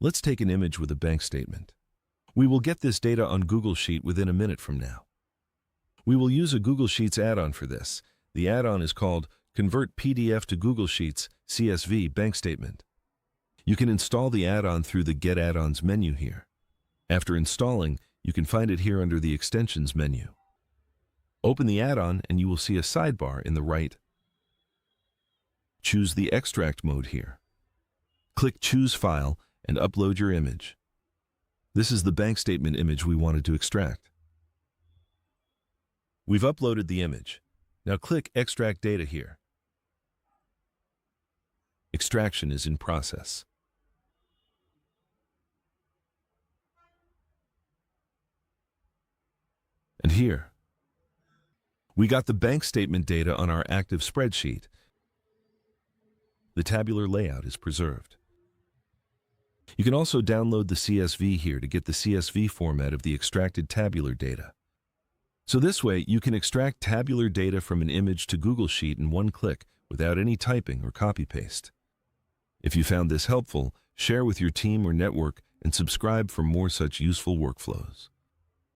Let's take an image with a bank statement. We will get this data on Google Sheet within a minute from now. We will use a Google Sheets add-on for this. The add-on is called Convert PDF to Google Sheets CSV Bank Statement. You can install the add-on through the Get Add-ons menu here. After installing, you can find it here under the Extensions menu. Open the add-on and you will see a sidebar in the right. Choose the Extract mode here. Click Choose File and upload your image. This is the bank statement image we wanted to extract. We've uploaded the image. Now click Extract Data here. Extraction is in process. And here, we got the bank statement data on our active spreadsheet. The tabular layout is preserved. You can also download the CSV here to get the CSV format of the extracted tabular data. So this way, you can extract tabular data from an image to Google Sheet in one click without any typing or copy-paste. If you found this helpful, share with your team or network and subscribe for more such useful workflows.